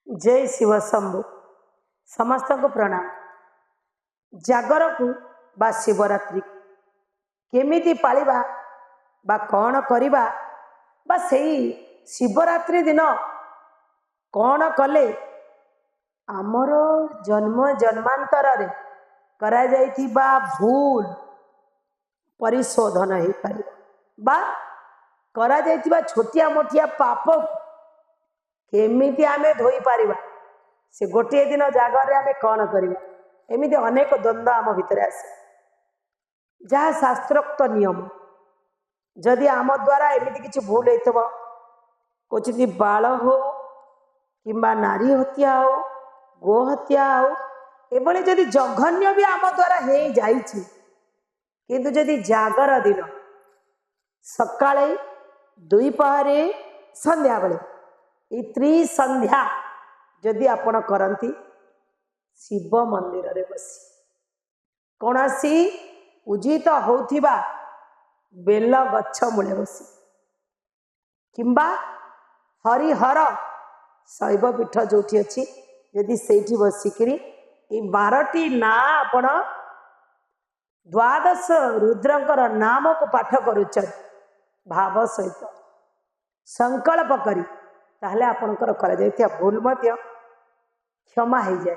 जय शिव शंभु समस्त को प्रणाम। जागर को बा शिवरात्रि केमिति पालिबा बा कौन करिबा बा सेही शिवरात्रि दिन कौन कले आमर जन्म जन्मांतर रे करा जाइथिबा भूल परिशोधन हो पार बा करा जाइथिबा छोटिया मोटिया पाप केमिति आमे धोई पारिबा से गोटे दिन जागर आमे कौन करिबा एमिति अनेक द्वंद्व आम भितर आसे जहाँ शास्त्रोक्त नियम जदि आम द्वारा एमिति किछि भूल होइतबो क्वचित बाल हो किंबा नारी हत्या हो गो हत्या हो एभली जदि जघन्य भी आम द्वारा हो जाइछि किंतु जदि जागर दिन सकाळे दुईपहरे संध्या बेले ये त्रिसंध्या जदि आपण करती शिव मंदिर रे बसी कौन सी पूजित होथिबा बेल गच्छ मूले बसी किंबा हरिहर शैव पीठ जोठी अच्छी यदि सेठी बसिकी ये 12टी ना आपण द्वादश रुद्रंकर नाम को पाठ करुच भाव सहित संकल्प करी ताहले आपणकर करा जाइथिया भूल मध्य क्षमा हो जाए।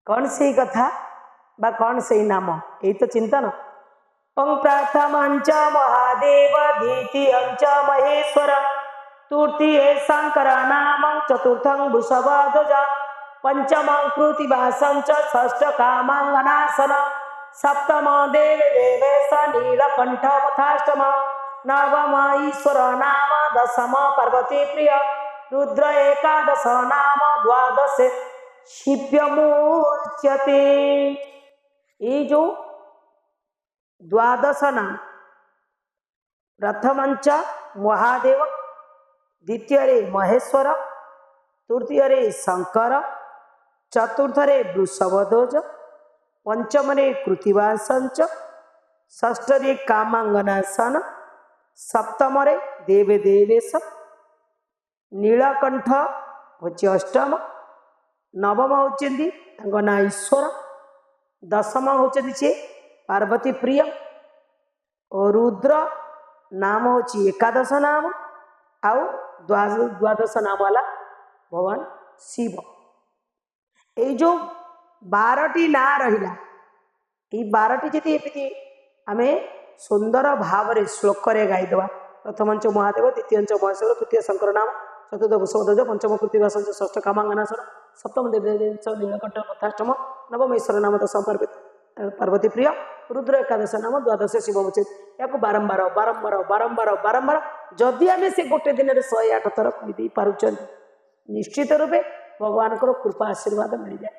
कौन से कथा बा कौन से नाम यही तो चिंतन। ओं प्रथमंच महादेव द्वितीयंच महेश्वर तृतीय शंकर नाम चतुर्थं वृषभध्वज पंचमं कृतिवासं च षष्ठ कामांगनासन सप्तम देव देवेश नीलकंठ तथाष्टम नवम ईश्वर नाम दशम पार्वती प्रिय रुद्र एकादश नाम द्वादश शिव्यमुच्यते। ये जो द्वादश नाम प्रथमंच महादेव द्वितीय रे महेश्वर तृतीय रे शंकर चतुर्थ रे वृषभध्वज पंचम रे कृतिवासंच षष्ठ रे कामांगनासन सप्तम रे देव देवेश नीलकंठ होची अष्टम नवम होचंदी ना ईश्वर दशम होचंदी से पार्वती प्रिय और रुद्र नाम होची एकादश नाम आउ द्वादश नाम वाला भगवान शिव। ये जो 12टी ना रहिला ये 12टी जदि एमती आमे सुंदर भाव रे श्लोक रे गाईदवा प्रथमंच महादेव द्वितीयंच महेश्वर तृतीय शंकर नाम चतुर्थ वृषभध्वज पंचम कृतिवास षष्ठ कामांगनासन सप्तम देवदेव नीलकंठ तथाष्टम नवम ईश्वर नाम दशम पार्वती प्रिय रुद्र एकादश नाम द्वादश शिव उचित या बारंबार बारंबार बारंबार बारंबार जदि आम से गोटे दिन में 108 थर कही पार्च निश्चित रूपे भगवान कृपा आशीर्वाद मिल जाए।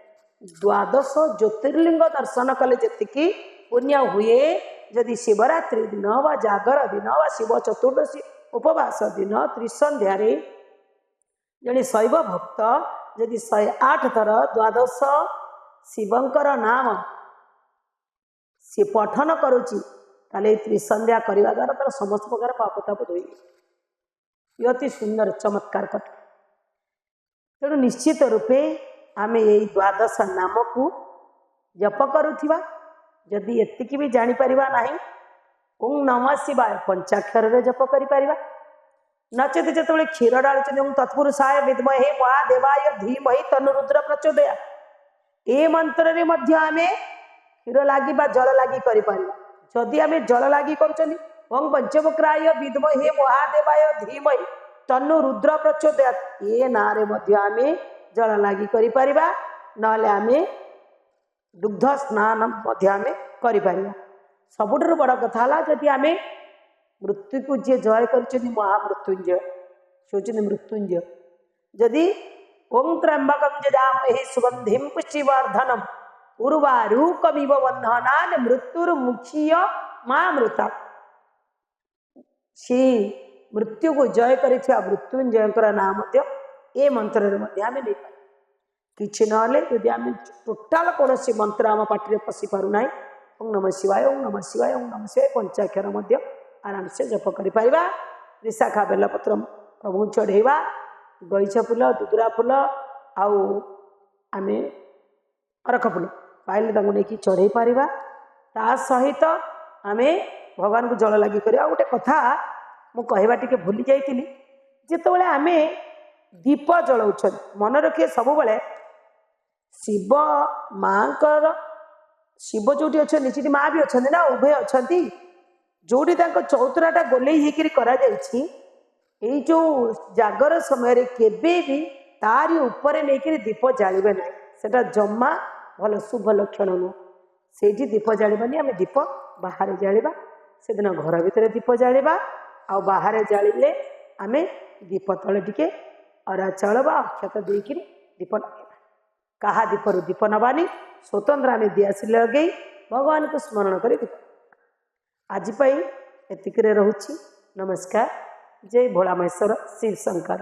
द्वादश ज्योतिर्लिंग दर्शन कले जी पुण्य हुए जदि शिवरात्रि दिन व जागर दिन व शिव चतुर्दशी उपवास दिन त्रिसंध्या जड़े शैव भक्त जदि 108 थर द्वादश शिवंकर नाम सी पठन करुच्ची ताले त्रिसंध्या करने द्वारा तार समस्त प्रकार पापताप धोई ये अति सुंदर चमत्कार कथा। तेणु निश्चित रूपे आमे यही द्वादश नाम को जप करुथिबा जदि एतिकी भी जानीपर ना ओं नमः शिवाय पंचाक्षर रे जप करिपारिबा नचेत जो क्षीर डालुं तत्पुरुषाय विद्महे महादेवाय धीमहि तन्नो रुद्र प्रचोदयात् ए मंत्र रे मध्य आमे क्षीर लागी बा जल लागी करिपारिबा जदि आमे जल लागी करूचंदी ओं पंचवक्राय विद्महे महादेवाय धीमहि तन्नो रुद्र प्रचोदयात् ए ना रे मध्य आमे जल लागी करिपारिबा नले आमे दुग्ध स्नान मध्य आमे करिपारिबा। सबुठ बड़ कथा है जदि आमे मृत्यु को जी जय कर महामृत्युंजय से मृत्युंजय जदि ओं त्र्यंबकं यजामहे सुगंधिं पुष्टिवर्धनम् उर्वारुकमिव बन्धनान् मृत्युर्मुक्षीय मामृता सी मृत्यु को जय कर मृत्युंजय नाम ए मंत्र नहीं किसी ना जदि आम टोटाल कौन सी मंत्र आम पार्टी पशि पार ना ओं नमः शिवाय ओं नमः शिवाय ओं नमः शिवाय पंचाक्षर आराम से जप कर विशाखा बेलपत्र प्रभु चढ़ेवा गईछ फूल दुदुरा फूल आउ आमे अरख फुल पाइले तांको नेकी चढ़ई पारिबा ता सहित आमे भगवान को जल लगी कर गोटे कथा मु कहवा टिके भूली जाइतिली जेतेबेले आमे दीप जलाउछन मन रखिए सब बेले शिव माँकर शिव जोटी अच्छा निश्चित माँ भी अच्छा ना उभय अच्छा जोटी चौतराटा गोलई होकर करा यही जो जागर समय केबे भी तारी ऊपर नहीं दीप जालिबे ना सेटा जम्मा भल शुभ लक्षण नुह से दीप जालिबानी आम दीप बाहर जालिबा से दिन घर भितर दीप जालिबा आ बाहर जालिले आमे दीप तले टिके अरा चाउल बा अक्षत देकर दीप लगेबा कहा दीपर दीप नबानी स्वतंत्र आम दियासी लगे भगवान को स्मरण कर दीप आज एतिक रोची नमस्कार जय भोला महेश्वर शिव शंकर।